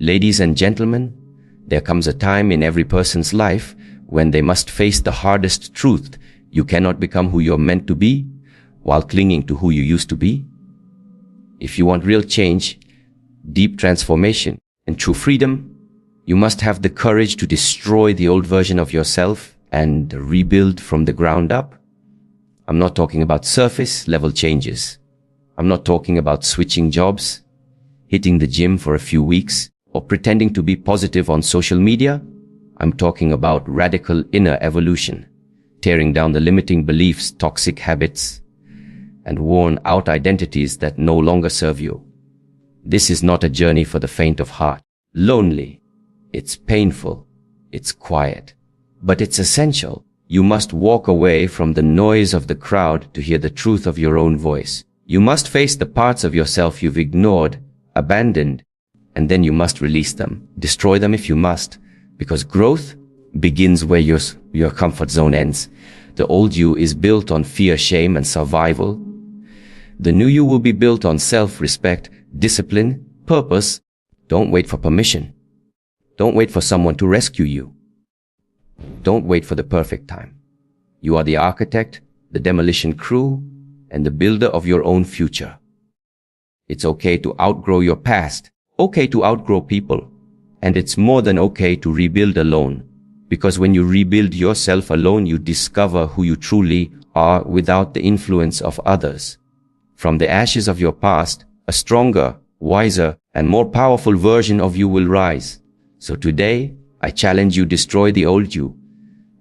Ladies and gentlemen, there comes a time in every person's life when they must face the hardest truth. You cannot become who you're meant to be while clinging to who you used to be. If you want real change, deep transformation, and true freedom, you must have the courage to destroy the old version of yourself and rebuild from the ground up. I'm not talking about surface level changes. I'm not talking about switching jobs, hitting the gym for a few weeks, or pretending to be positive on social media. I'm talking about radical inner evolution, tearing down the limiting beliefs, toxic habits, and worn-out identities that no longer serve you. This is not a journey for the faint of heart. Lonely. It's painful. It's quiet. But it's essential. You must walk away from the noise of the crowd to hear the truth of your own voice. You must face the parts of yourself you've ignored, abandoned, and then you must release them. Destroy them if you must, because growth begins where your comfort zone ends. The old you is built on fear, shame, and survival. The new you will be built on self-respect, discipline, purpose. Don't wait for permission. Don't wait for someone to rescue you. Don't wait for the perfect time. You are the architect, the demolition crew, and the builder of your own future. It's okay to outgrow your past, okay to outgrow people, and it's more than okay to rebuild alone. Because when you rebuild yourself alone, you discover who you truly are without the influence of others. From the ashes of your past, a stronger, wiser, and more powerful version of you will rise. So today, I challenge you, destroy the old you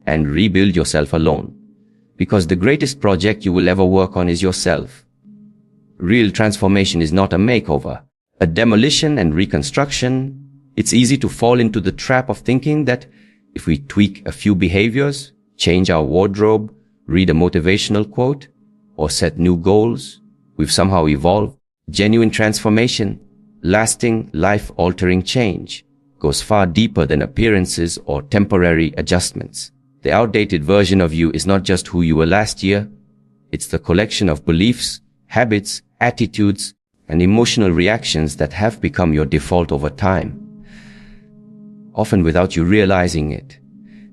and rebuild yourself alone. Because the greatest project you will ever work on is yourself. Real transformation is not a makeover, a demolition and reconstruction. It's easy to fall into the trap of thinking that if we tweak a few behaviors, change our wardrobe, read a motivational quote, or set new goals, we've somehow evolved. Genuine transformation, lasting, life-altering change, goes far deeper than appearances or temporary adjustments. The outdated version of you is not just who you were last year. It's the collection of beliefs, habits, attitudes, and emotional reactions that have become your default over time, often without you realizing it.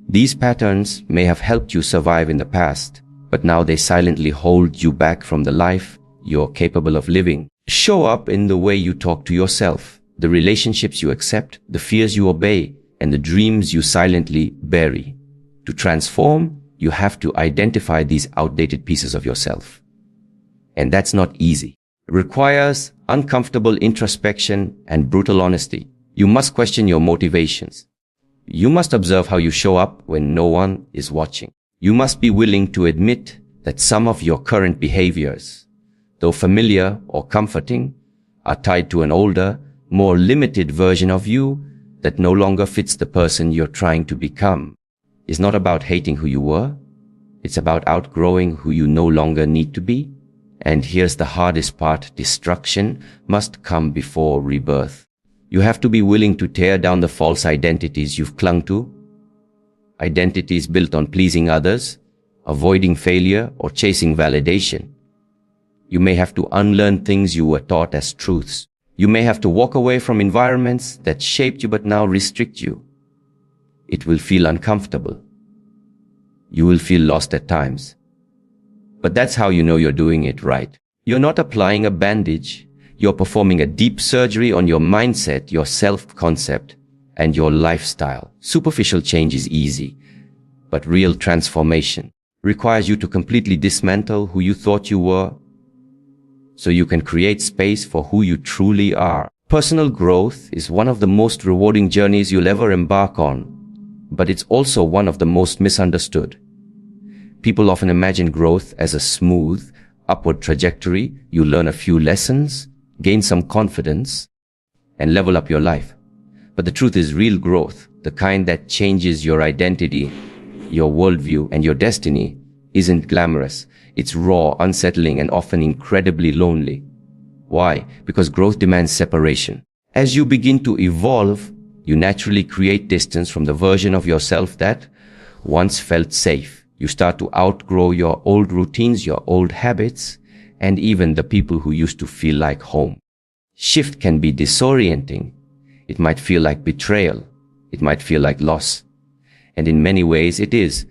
These patterns may have helped you survive in the past, but now they silently hold you back from the life you're capable of living. Show up in the way you talk to yourself, the relationships you accept, the fears you obey, and the dreams you silently bury. To transform, you have to identify these outdated pieces of yourself. And that's not easy. It requires uncomfortable introspection and brutal honesty. You must question your motivations. You must observe how you show up when no one is watching. You must be willing to admit that some of your current behaviors, though familiar or comforting, are tied to an older, more limited version of you that no longer fits the person you're trying to become. It's not about hating who you were. It's about outgrowing who you no longer need to be. And here's the hardest part: destruction must come before rebirth. You have to be willing to tear down the false identities you've clung to. Identities built on pleasing others, avoiding failure, or chasing validation. You may have to unlearn things you were taught as truths. You may have to walk away from environments that shaped you but now restrict you. It will feel uncomfortable. You will feel lost at times. But that's how you know you're doing it right. You're not applying a bandage. You're performing a deep surgery on your mindset, your self-concept, and your lifestyle. Superficial change is easy, but real transformation requires you to completely dismantle who you thought you were so you can create space for who you truly are. Personal growth is one of the most rewarding journeys you'll ever embark on, but it's also one of the most misunderstood. People often imagine growth as a smooth, upward trajectory. You learn a few lessons, gain some confidence, and level up your life. But the truth is, real growth, the kind that changes your identity, your worldview, and your destiny, isn't glamorous. It's raw, unsettling, and often incredibly lonely. Why? Because growth demands separation. As you begin to evolve, you naturally create distance from the version of yourself that once felt safe. You start to outgrow your old routines, your old habits, and even the people who used to feel like home. Shift can be disorienting. It might feel like betrayal. It might feel like loss. And in many ways it is.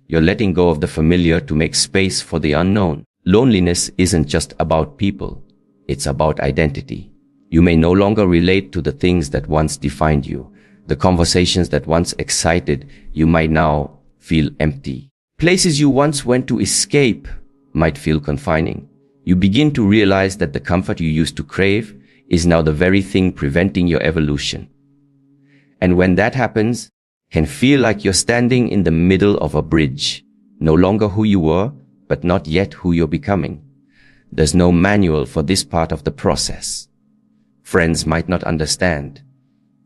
You're letting go of the familiar to make space for the unknown. Loneliness isn't just about people. It's about identity. You may no longer relate to the things that once defined you. The conversations that once excited you might now feel empty. Places you once went to escape might feel confining. You begin to realize that the comfort you used to crave is now the very thing preventing your evolution. And when that happens, it can feel like you're standing in the middle of a bridge, no longer who you were, but not yet who you're becoming. There's no manual for this part of the process. Friends might not understand.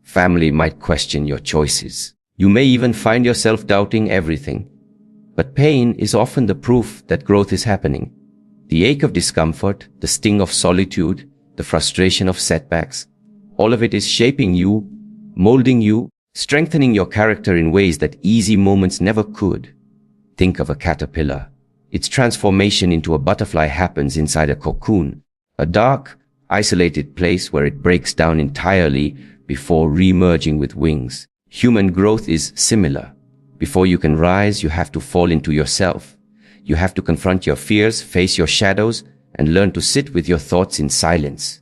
Family might question your choices. You may even find yourself doubting everything. But pain is often the proof that growth is happening. The ache of discomfort, the sting of solitude, the frustration of setbacks, all of it is shaping you, molding you, strengthening your character in ways that easy moments never could. Think of a caterpillar. Its transformation into a butterfly happens inside a cocoon, a dark, isolated place where it breaks down entirely before re-emerging with wings. Human growth is similar. Before you can rise, you have to fall into yourself. You have to confront your fears, face your shadows, and learn to sit with your thoughts in silence.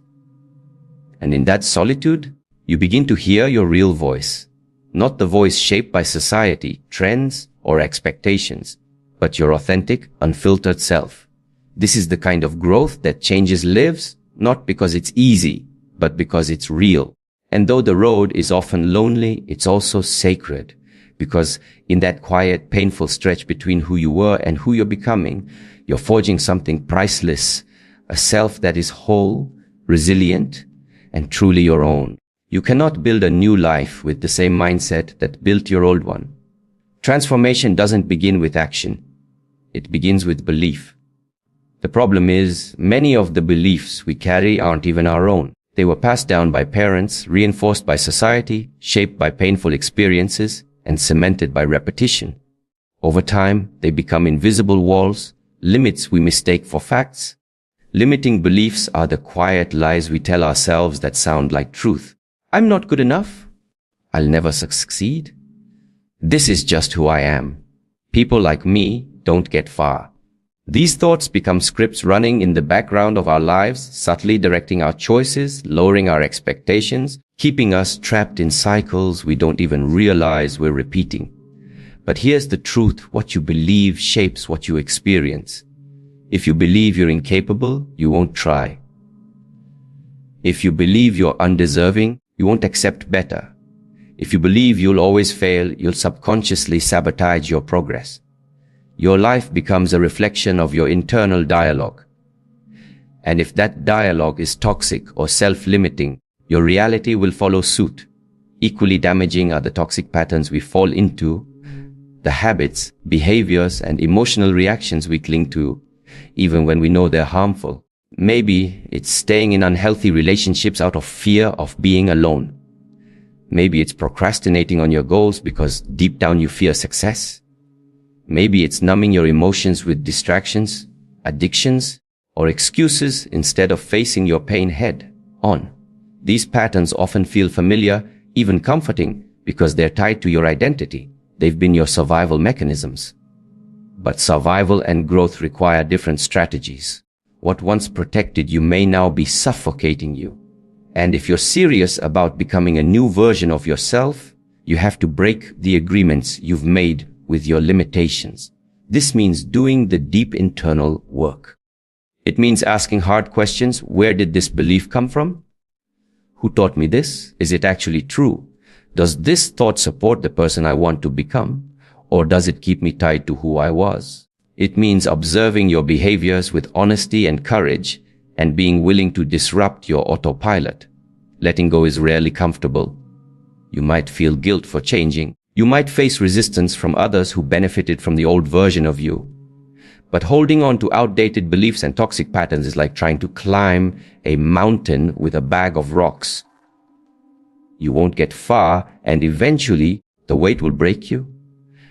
And in that solitude, you begin to hear your real voice. Not the voice shaped by society, trends, or expectations, but your authentic, unfiltered self. This is the kind of growth that changes lives, not because it's easy, but because it's real. And though the road is often lonely, it's also sacred, because in that quiet, painful stretch between who you were and who you're becoming, you're forging something priceless, a self that is whole, resilient, and truly your own. You cannot build a new life with the same mindset that built your old one. Transformation doesn't begin with action. It begins with belief. The problem is, many of the beliefs we carry aren't even our own. They were passed down by parents, reinforced by society, shaped by painful experiences, and cemented by repetition. Over time, they become invisible walls, limits we mistake for facts. Limiting beliefs are the quiet lies we tell ourselves that sound like truth. I'm not good enough. I'll never succeed. This is just who I am. People like me don't get far. These thoughts become scripts running in the background of our lives, subtly directing our choices, lowering our expectations, keeping us trapped in cycles we don't even realize we're repeating. But here's the truth: what you believe shapes what you experience. If you believe you're incapable, you won't try. If you believe you're undeserving, you won't accept better. If you believe you'll always fail, you'll subconsciously sabotage your progress. Your life becomes a reflection of your internal dialogue. And if that dialogue is toxic or self-limiting, your reality will follow suit. Equally damaging are the toxic patterns we fall into, the habits, behaviors, and emotional reactions we cling to, even when we know they're harmful. Maybe it's staying in unhealthy relationships out of fear of being alone. Maybe it's procrastinating on your goals because deep down you fear success. Maybe it's numbing your emotions with distractions, addictions, or excuses instead of facing your pain head on. These patterns often feel familiar, even comforting, because they're tied to your identity. They've been your survival mechanisms. But survival and growth require different strategies. What once protected you may now be suffocating you. And if you're serious about becoming a new version of yourself, you have to break the agreements you've made with your limitations. This means doing the deep internal work. It means asking hard questions. Where did this belief come from? Who taught me this? Is it actually true? Does this thought support the person I want to become? Or does it keep me tied to who I was? It means observing your behaviors with honesty and courage and being willing to disrupt your autopilot. Letting go is rarely comfortable. You might feel guilt for changing. You might face resistance from others who benefited from the old version of you. But holding on to outdated beliefs and toxic patterns is like trying to climb a mountain with a bag of rocks. You won't get far, and eventually the weight will break you.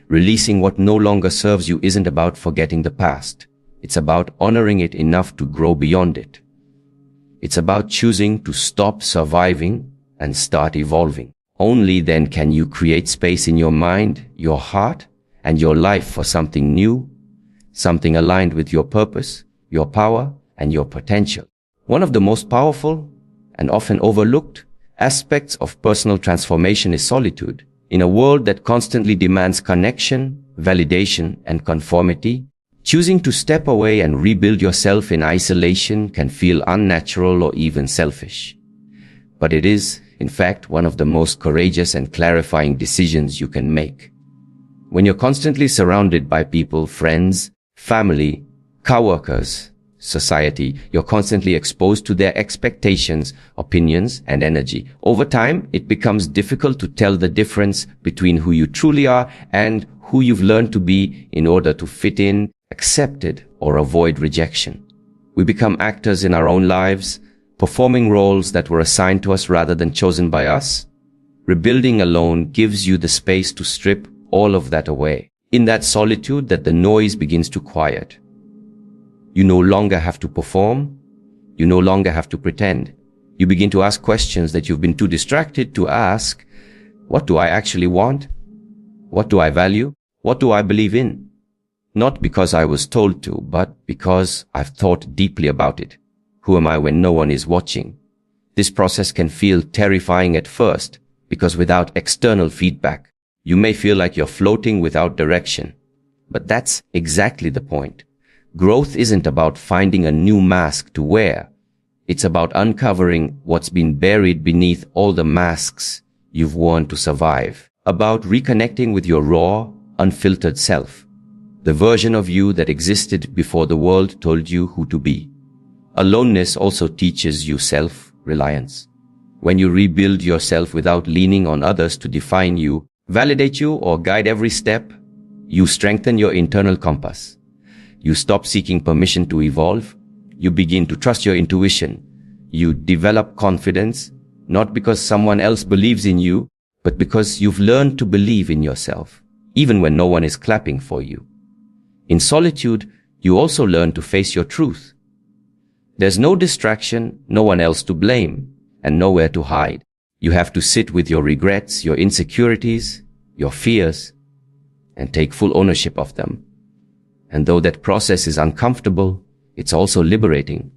Releasing what no longer serves you isn't about forgetting the past. It's about honoring it enough to grow beyond it. It's about choosing to stop surviving and start evolving. Only then can you create space in your mind, your heart, and your life for something new, something aligned with your purpose, your power, and your potential. One of the most powerful and often overlooked aspects of personal transformation is solitude. In a world that constantly demands connection, validation, and conformity, choosing to step away and rebuild yourself in isolation can feel unnatural or even selfish. But it is, in fact, one of the most courageous and clarifying decisions you can make. When you're constantly surrounded by people, friends, family, coworkers, society, you're constantly exposed to their expectations, opinions, and energy. Over time, it becomes difficult to tell the difference between who you truly are and who you've learned to be in order to fit in, accepted, or avoid rejection. We become actors in our own lives, performing roles that were assigned to us rather than chosen by us. Rebuilding alone gives you the space to strip all of that away. In that solitude that the noise begins to quiet. You no longer have to perform. You no longer have to pretend. You begin to ask questions that you've been too distracted to ask. What do I actually want? What do I value? What do I believe in? Not because I was told to, but because I've thought deeply about it. Who am I when no one is watching? This process can feel terrifying at first, because without external feedback, you may feel like you're floating without direction. But that's exactly the point. Growth isn't about finding a new mask to wear. It's about uncovering what's been buried beneath all the masks you've worn to survive. About reconnecting with your raw, unfiltered self. The version of you that existed before the world told you who to be. Aloneness also teaches you self-reliance. When you rebuild yourself without leaning on others to define you, validate you, or guide every step, you strengthen your internal compass. You stop seeking permission to evolve. You begin to trust your intuition. You develop confidence, not because someone else believes in you, but because you've learned to believe in yourself, even when no one is clapping for you. In solitude, you also learn to face your truth. There's no distraction, no one else to blame, and nowhere to hide. You have to sit with your regrets, your insecurities, your fears, and take full ownership of them. And though that process is uncomfortable, it's also liberating.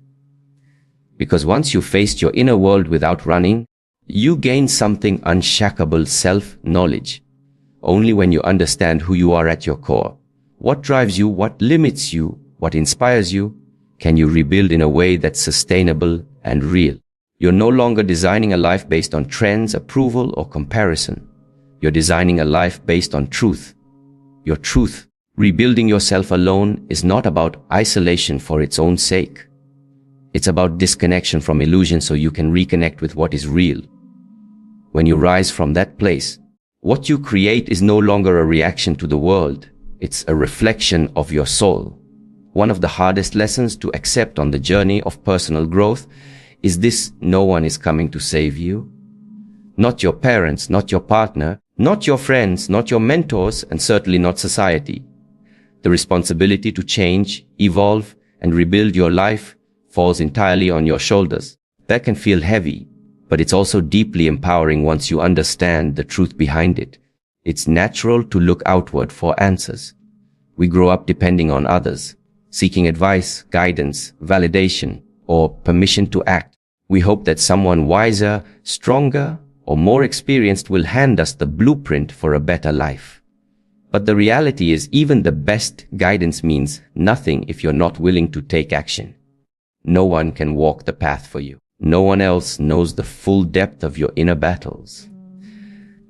Because once you've faced your inner world without running, you gain something unshakable self-knowledge. Only when you understand who you are at your core, what drives you, what limits you, what inspires you, can you rebuild in a way that's sustainable and real. You're no longer designing a life based on trends, approval, or comparison. You're designing a life based on truth. Your truth. Rebuilding yourself alone is not about isolation for its own sake. It's about disconnection from illusion so you can reconnect with what is real. When you rise from that place, what you create is no longer a reaction to the world. It's a reflection of your soul. One of the hardest lessons to accept on the journey of personal growth is this: no one is coming to save you. Not your parents, not your partner, not your friends, not your mentors, and certainly not society. The responsibility to change, evolve, and rebuild your life falls entirely on your shoulders. That can feel heavy, but it's also deeply empowering once you understand the truth behind it. It's natural to look outward for answers. We grow up depending on others, seeking advice, guidance, validation, or permission to act. We hope that someone wiser, stronger, or more experienced will hand us the blueprint for a better life. But the reality is, even the best guidance means nothing if you're not willing to take action. No one can walk the path for you. No one else knows the full depth of your inner battles.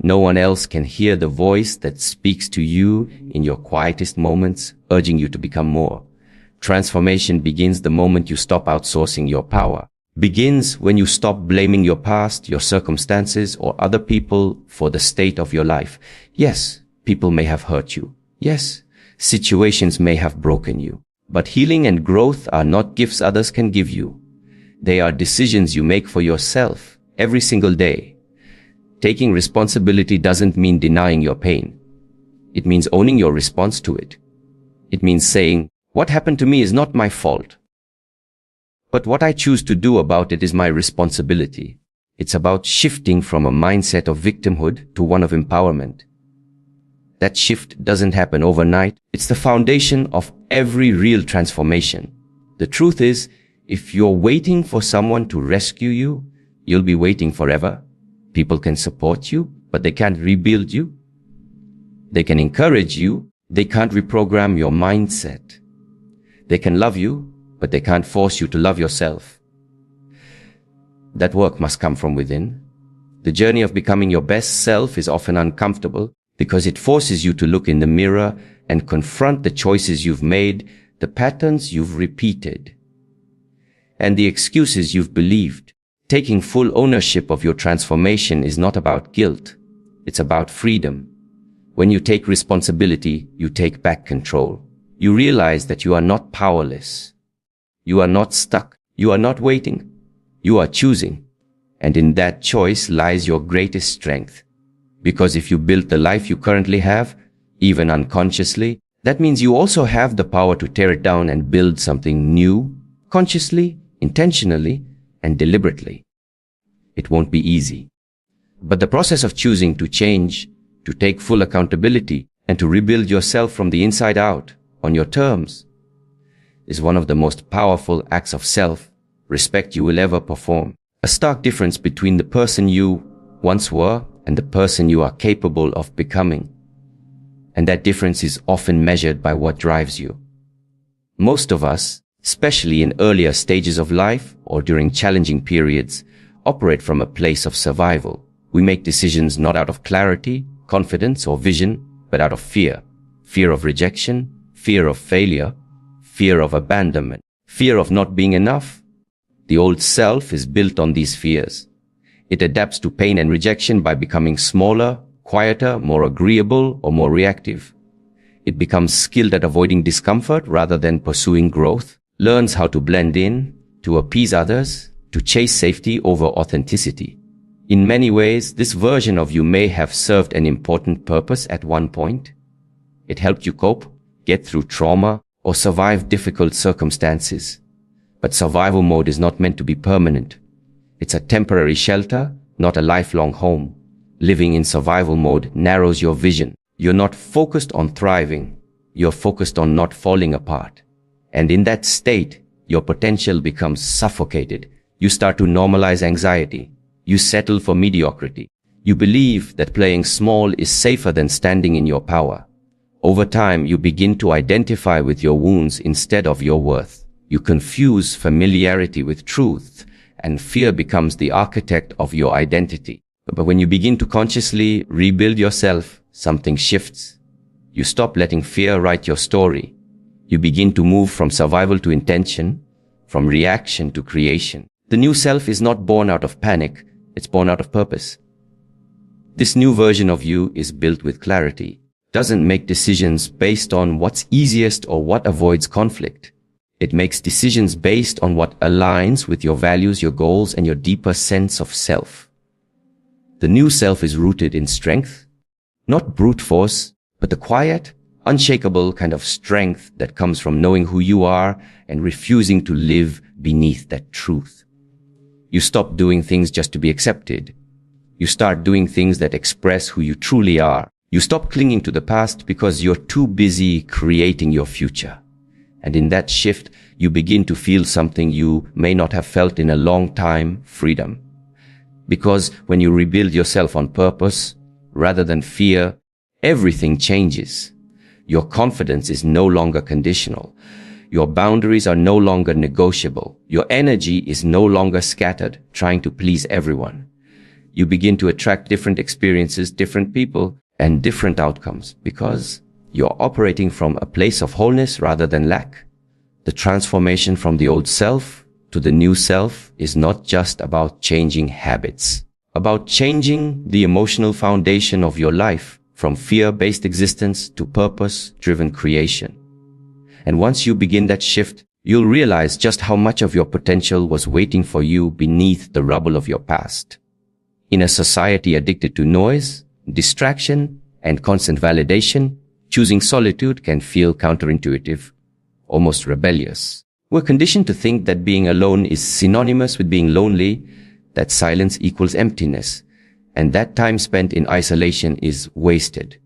No one else can hear the voice that speaks to you in your quietest moments, urging you to become more. Transformation begins the moment you stop outsourcing your power. Begins when you stop blaming your past, your circumstances, or other people for the state of your life. Yes, people may have hurt you. Yes, situations may have broken you. But healing and growth are not gifts others can give you. They are decisions you make for yourself every single day. Taking responsibility doesn't mean denying your pain. It means owning your response to it. It means saying, what happened to me is not my fault, but what I choose to do about it is my responsibility. It's about shifting from a mindset of victimhood to one of empowerment. That shift doesn't happen overnight. It's the foundation of every real transformation. The truth is, if you're waiting for someone to rescue you, you'll be waiting forever. People can support you, but they can't rebuild you. They can encourage you, they can't reprogram your mindset. They can love you, but they can't force you to love yourself. That work must come from within. The journey of becoming your best self is often uncomfortable because it forces you to look in the mirror and confront the choices you've made, the patterns you've repeated, and the excuses you've believed. Taking full ownership of your transformation is not about guilt. It's about freedom. When you take responsibility, you take back control. You realize that you are not powerless. You are not stuck. You are not waiting. You are choosing. And in that choice lies your greatest strength. Because if you build the life you currently have, even unconsciously, that means you also have the power to tear it down and build something new, consciously, intentionally, and deliberately. It won't be easy. But the process of choosing to change, to take full accountability, and to rebuild yourself from the inside out, on your terms, is one of the most powerful acts of self-respect you will ever perform. A stark difference between the person you once were and the person you are capable of becoming. And that difference is often measured by what drives you. Most of us, especially in earlier stages of life or during challenging periods, operate from a place of survival. We make decisions not out of clarity, confidence, or vision, but out of fear. Fear of rejection, fear of failure, fear of abandonment, fear of not being enough. The old self is built on these fears. It adapts to pain and rejection by becoming smaller, quieter, more agreeable, or more reactive. It becomes skilled at avoiding discomfort rather than pursuing growth, learns how to blend in, to appease others, to chase safety over authenticity. In many ways, this version of you may have served an important purpose at one point. It helped you cope, get through trauma, or survive difficult circumstances. But survival mode is not meant to be permanent. It's a temporary shelter, not a lifelong home. Living in survival mode narrows your vision. You're not focused on thriving. You're focused on not falling apart. And in that state, your potential becomes suffocated. You start to normalize anxiety. You settle for mediocrity. You believe that playing small is safer than standing in your power. Over time, you begin to identify with your wounds instead of your worth. You confuse familiarity with truth, and fear becomes the architect of your identity. But when you begin to consciously rebuild yourself, something shifts. You stop letting fear write your story. You begin to move from survival to intention, from reaction to creation. The new self is not born out of panic, it's born out of purpose. This new version of you is built with clarity. Doesn't make decisions based on what's easiest or what avoids conflict. It makes decisions based on what aligns with your values, your goals, and your deeper sense of self. The new self is rooted in strength, not brute force, but the quiet, unshakable kind of strength that comes from knowing who you are and refusing to live beneath that truth. You stop doing things just to be accepted. You start doing things that express who you truly are. You stop clinging to the past because you're too busy creating your future. And in that shift, you begin to feel something you may not have felt in a long time, freedom. Because when you rebuild yourself on purpose, rather than fear, everything changes. Your confidence is no longer conditional. Your boundaries are no longer negotiable. Your energy is no longer scattered, trying to please everyone. You begin to attract different experiences, different people, and different outcomes because you're operating from a place of wholeness rather than lack. The transformation from the old self to the new self is not just about changing habits, about changing the emotional foundation of your life from fear-based existence to purpose-driven creation. And once you begin that shift, you'll realize just how much of your potential was waiting for you beneath the rubble of your past. In a society addicted to noise, distraction, and constant validation, choosing solitude can feel counterintuitive, almost rebellious. We're conditioned to think that being alone is synonymous with being lonely, that silence equals emptiness, and that time spent in isolation is wasted.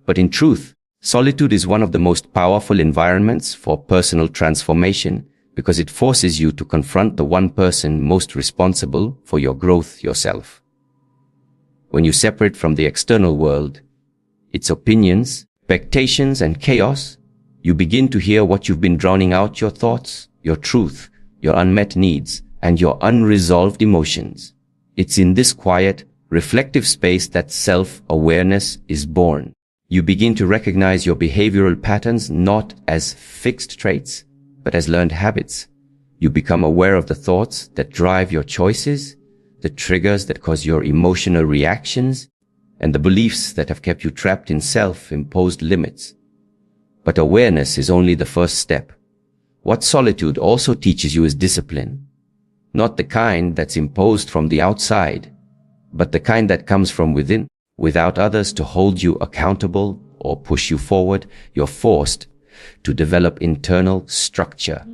But in truth, solitude is one of the most powerful environments for personal transformation because it forces you to confront the one person most responsible for your growth yourself. When you separate from the external world, its opinions, expectations, and chaos, you begin to hear what you've been drowning out: your thoughts, your truth, your unmet needs, and your unresolved emotions. It's in this quiet, reflective space that self-awareness is born. You begin to recognize your behavioral patterns not as fixed traits, but as learned habits. You become aware of the thoughts that drive your choices, the triggers that cause your emotional reactions, and the beliefs that have kept you trapped in self-imposed limits. But awareness is only the first step. What solitude also teaches you is discipline. Not the kind that's imposed from the outside, but the kind that comes from within. Without others to hold you accountable or push you forward, you're forced to develop internal structure.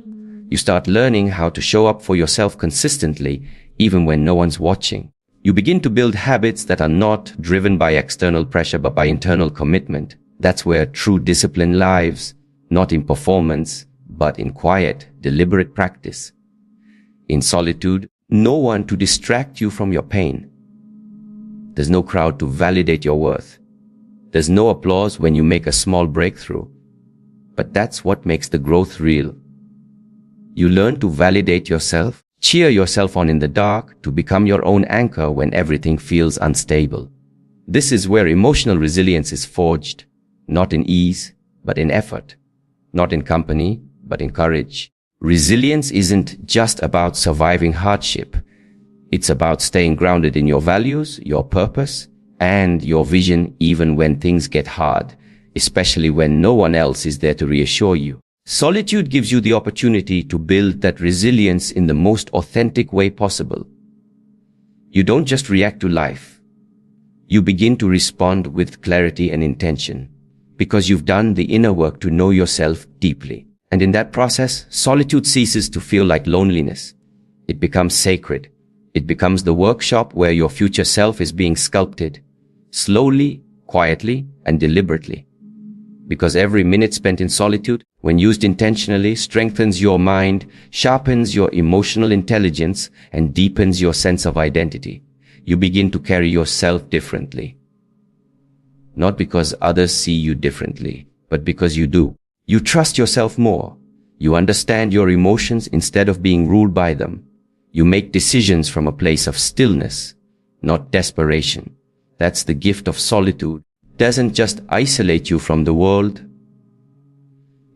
You start learning how to show up for yourself consistently, even when no one's watching. You begin to build habits that are not driven by external pressure, but by internal commitment. That's where true discipline lies, not in performance, but in quiet, deliberate practice. In solitude, no one to distract you from your pain. There's no crowd to validate your worth. There's no applause when you make a small breakthrough. But that's what makes the growth real. You learn to validate yourself, cheer yourself on in the dark, to become your own anchor when everything feels unstable. This is where emotional resilience is forged, not in ease, but in effort. Not in company, but in courage. Resilience isn't just about surviving hardship. It's about staying grounded in your values, your purpose, and your vision even when things get hard, especially when no one else is there to reassure you. Solitude gives you the opportunity to build that resilience in the most authentic way possible. You don't just react to life. You begin to respond with clarity and intention, because you've done the inner work to know yourself deeply. And in that process, solitude ceases to feel like loneliness. It becomes sacred. It becomes the workshop where your future self is being sculpted, slowly, quietly, and deliberately. Because every minute spent in solitude, when used intentionally, strengthens your mind, sharpens your emotional intelligence, and deepens your sense of identity. You begin to carry yourself differently. Not because others see you differently, but because you do. You trust yourself more. You understand your emotions instead of being ruled by them. You make decisions from a place of stillness, not desperation. That's the gift of solitude. It doesn't just isolate you from the world.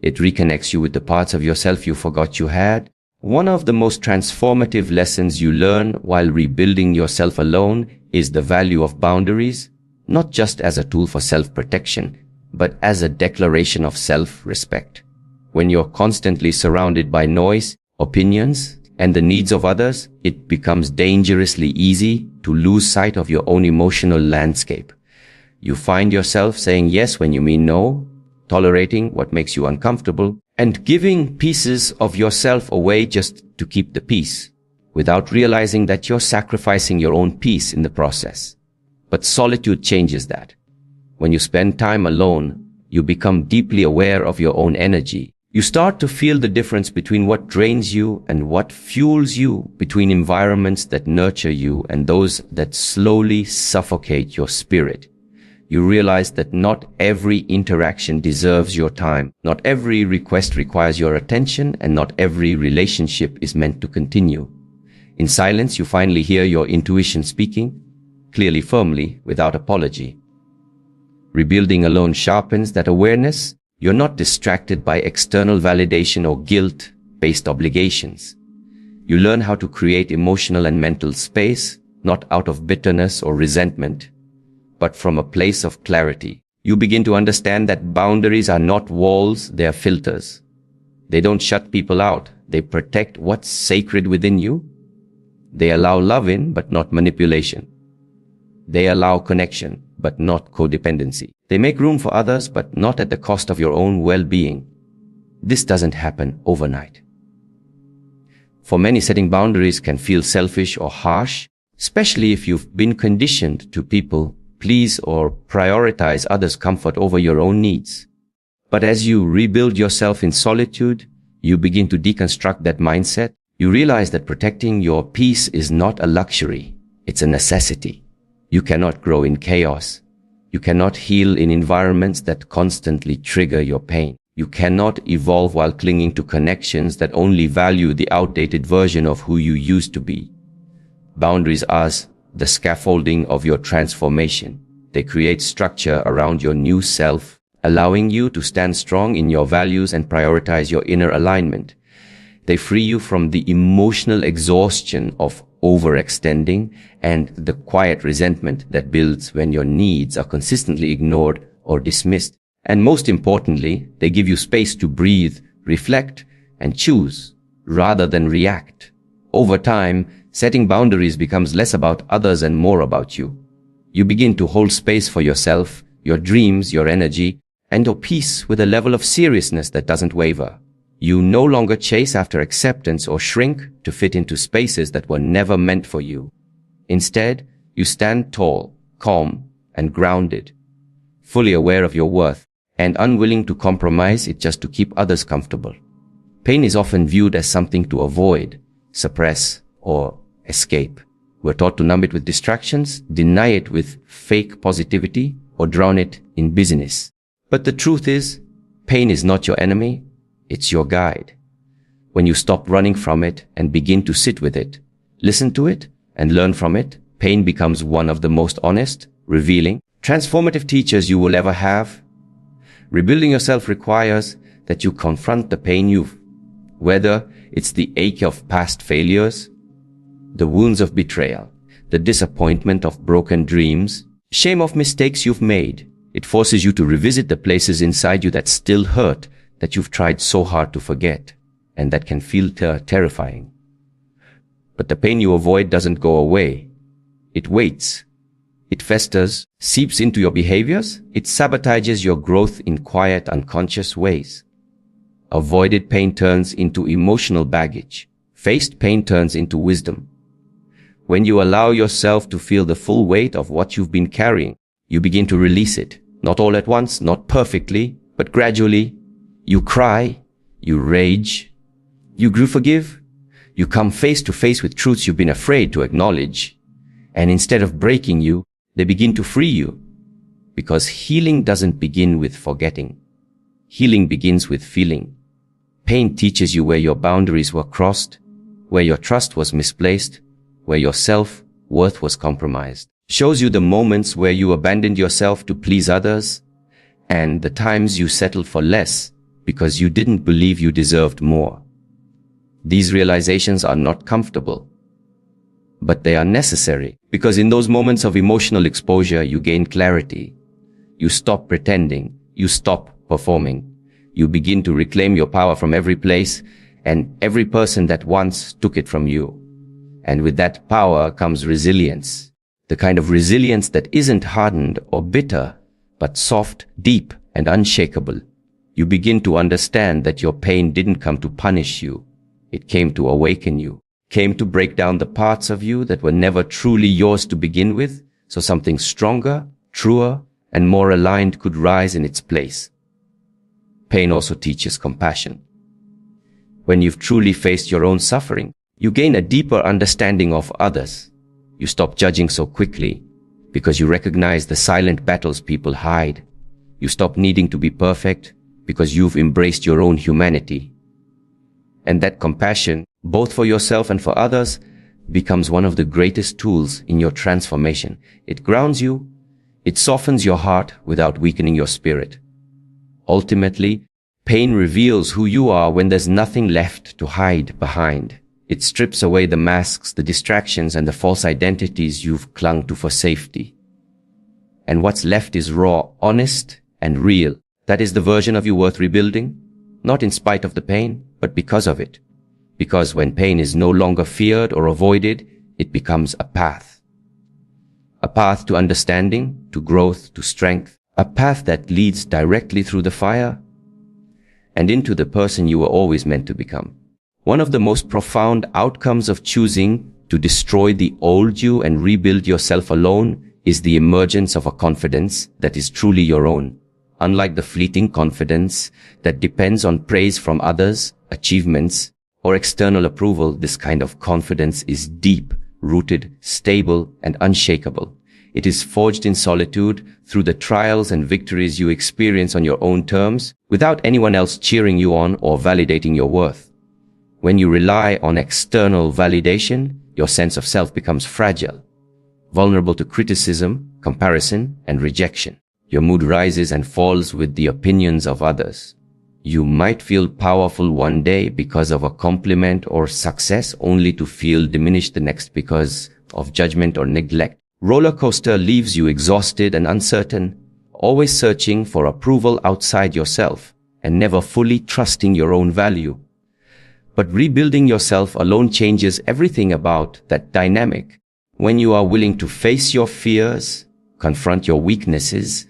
It reconnects you with the parts of yourself you forgot you had. One of the most transformative lessons you learn while rebuilding yourself alone is the value of boundaries, not just as a tool for self-protection, but as a declaration of self-respect. When you're constantly surrounded by noise, opinions, and the needs of others, it becomes dangerously easy to lose sight of your own emotional landscape. You find yourself saying yes when you mean no, tolerating what makes you uncomfortable, and giving pieces of yourself away just to keep the peace, without realizing that you're sacrificing your own peace in the process. But solitude changes that. When you spend time alone, you become deeply aware of your own energy. You start to feel the difference between what drains you and what fuels you, between environments that nurture you and those that slowly suffocate your spirit. You realize that not every interaction deserves your time, not every request requires your attention, and not every relationship is meant to continue. In silence, you finally hear your intuition speaking, clearly, firmly, without apology. Rebuilding alone sharpens that awareness. You're not distracted by external validation or guilt-based obligations. You learn how to create emotional and mental space, not out of bitterness or resentment, but from a place of clarity. You begin to understand that boundaries are not walls, they are filters. They don't shut people out. They protect what's sacred within you. They allow love in, but not manipulation. They allow connection, but not codependency. They make room for others, but not at the cost of your own well-being. This doesn't happen overnight. For many, setting boundaries can feel selfish or harsh, especially if you've been conditioned to people please or prioritize others' comfort over your own needs. But as you rebuild yourself in solitude, you begin to deconstruct that mindset. You realize that protecting your peace is not a luxury, it's a necessity. You cannot grow in chaos. You cannot heal in environments that constantly trigger your pain. You cannot evolve while clinging to connections that only value the outdated version of who you used to be. Boundaries are the scaffolding of your transformation. They create structure around your new self, allowing you to stand strong in your values and prioritize your inner alignment. They free you from the emotional exhaustion of overextending and the quiet resentment that builds when your needs are consistently ignored or dismissed. And most importantly, they give you space to breathe, reflect, and choose rather than react. Over time, setting boundaries becomes less about others and more about you. You begin to hold space for yourself, your dreams, your energy, and your peace with a level of seriousness that doesn't waver. You no longer chase after acceptance or shrink to fit into spaces that were never meant for you. Instead, you stand tall, calm, and grounded, fully aware of your worth and unwilling to compromise it just to keep others comfortable. Pain is often viewed as something to avoid, suppress, or escape. We're taught to numb it with distractions, deny it with fake positivity, or drown it in busyness. But the truth is, pain is not your enemy, it's your guide. When you stop running from it and begin to sit with it, listen to it, and learn from it, pain becomes one of the most honest, revealing, transformative teachers you will ever have. Rebuilding yourself requires that you confront the pain whether it's the ache of past failures, the wounds of betrayal, the disappointment of broken dreams, shame of mistakes you've made. It forces you to revisit the places inside you that still hurt, that you've tried so hard to forget, and that can feel terrifying. But the pain you avoid doesn't go away. It waits. It festers, seeps into your behaviors. It sabotages your growth in quiet, unconscious ways. Avoided pain turns into emotional baggage. Faced pain turns into wisdom. When you allow yourself to feel the full weight of what you've been carrying, you begin to release it. Not all at once, not perfectly, but gradually. You cry, you rage, you forgive, you come face to face with truths you've been afraid to acknowledge. And instead of breaking you, they begin to free you. Because healing doesn't begin with forgetting. Healing begins with feeling. Pain teaches you where your boundaries were crossed, where your trust was misplaced, where your self-worth was compromised. Shows you the moments where you abandoned yourself to please others, and the times you settled for less because you didn't believe you deserved more. These realizations are not comfortable, but they are necessary, because in those moments of emotional exposure, you gain clarity. You stop pretending. You stop performing. You begin to reclaim your power from every place and every person that once took it from you. And with that power comes resilience. The kind of resilience that isn't hardened or bitter, but soft, deep, and unshakable. You begin to understand that your pain didn't come to punish you. It came to awaken you, came to break down the parts of you that were never truly yours to begin with, so something stronger, truer, and more aligned could rise in its place. Pain also teaches compassion. When you've truly faced your own suffering, you gain a deeper understanding of others. You stop judging so quickly because you recognize the silent battles people hide. You stop needing to be perfect because you've embraced your own humanity. And that compassion, both for yourself and for others, becomes one of the greatest tools in your transformation. It grounds you. It softens your heart without weakening your spirit. Ultimately, pain reveals who you are when there's nothing left to hide behind. It strips away the masks, the distractions, and the false identities you've clung to for safety. And what's left is raw, honest, and real. That is the version of you worth rebuilding, not in spite of the pain, but because of it. Because when pain is no longer feared or avoided, it becomes a path. A path to understanding, to growth, to strength. A path that leads directly through the fire and into the person you were always meant to become. One of the most profound outcomes of choosing To destroy the old you and rebuild yourself alone is the emergence of a confidence that is truly your own. Unlike the fleeting confidence that depends on praise from others, achievements, or external approval, this kind of confidence is deep, rooted, stable, and unshakable. It is forged in solitude through the trials and victories you experience on your own terms, without anyone else cheering you on or validating your worth. When you rely on external validation, your sense of self becomes fragile, vulnerable to criticism, comparison, and rejection. Your mood rises and falls with the opinions of others. You might feel powerful one day because of a compliment or success, only to feel diminished the next because of judgment or neglect. Roller coaster leaves you exhausted and uncertain, always searching for approval outside yourself and never fully trusting your own value. But rebuilding yourself alone changes everything about that dynamic. When you are willing to face your fears, confront your weaknesses,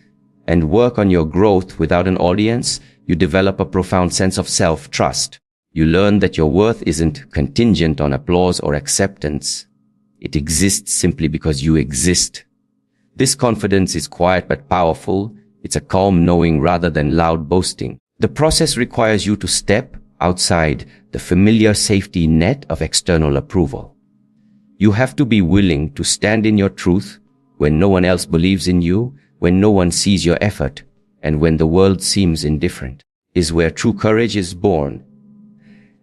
and work on your growth without an audience, you develop a profound sense of self-trust. You learn that your worth isn't contingent on applause or acceptance. It exists simply because you exist. This confidence is quiet but powerful. It's a calm knowing rather than loud boasting. The process requires you to step outside the familiar safety net of external approval. You have to be willing to stand in your truth when no one else believes in you, when no one sees your effort, and when the world seems indifferent, is where true courage is born.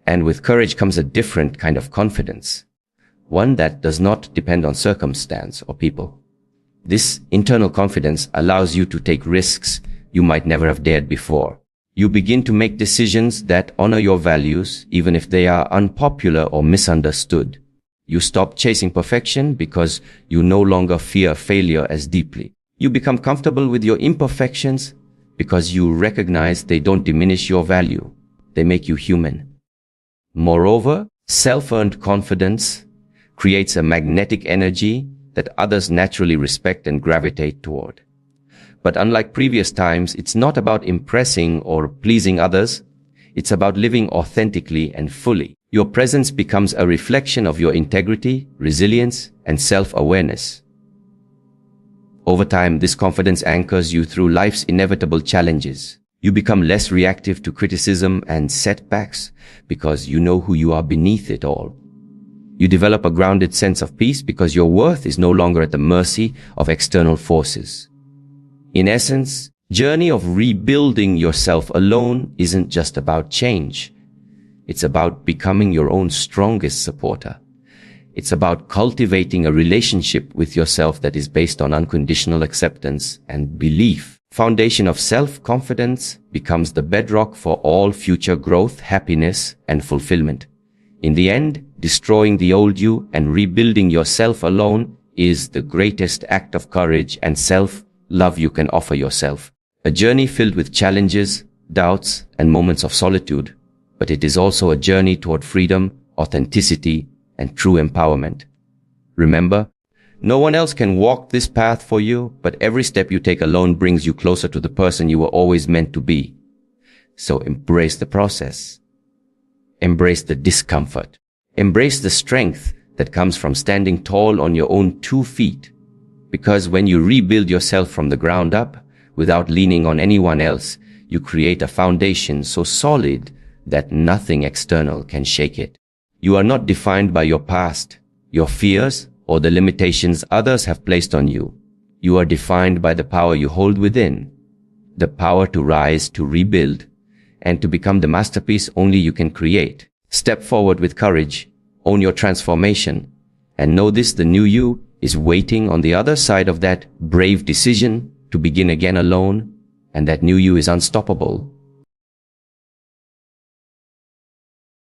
And with courage comes a different kind of confidence, one that does not depend on circumstance or people. This internal confidence allows you to take risks you might never have dared before. You begin to make decisions that honor your values, even if they are unpopular or misunderstood. You stop chasing perfection because you no longer fear failure as deeply. You become comfortable with your imperfections because you recognize they don't diminish your value. They make you human. Moreover, self-earned confidence creates a magnetic energy that others naturally respect and gravitate toward. But unlike previous times, it's not about impressing or pleasing others. It's about living authentically and fully. Your presence becomes a reflection of your integrity, resilience, and self-awareness. Over time, this confidence anchors you through life's inevitable challenges. You become less reactive to criticism and setbacks because you know who you are beneath it all. You develop a grounded sense of peace because your worth is no longer at the mercy of external forces. In essence, the journey of rebuilding yourself alone isn't just about change. It's about becoming your own strongest supporter. It's about cultivating a relationship with yourself that is based on unconditional acceptance and belief. Foundation of self-confidence becomes the bedrock for all future growth, happiness, and fulfillment. In the end, destroying the old you and rebuilding yourself alone is the greatest act of courage and self-love you can offer yourself. A journey filled with challenges, doubts, and moments of solitude, but it is also a journey toward freedom, authenticity, and true empowerment. Remember, no one else can walk this path for you, but every step you take alone brings you closer to the person you were always meant to be. So embrace the process. Embrace the discomfort. Embrace the strength that comes from standing tall on your own 2 feet. Because when you rebuild yourself from the ground up, without leaning on anyone else, you create a foundation so solid that nothing external can shake it. You are not defined by your past, your fears, or the limitations others have placed on you. You are defined by the power you hold within, the power to rise, to rebuild, and to become the masterpiece only you can create. Step forward with courage, own your transformation, and know this: the new you is waiting on the other side of that brave decision to begin again alone, and that new you is unstoppable.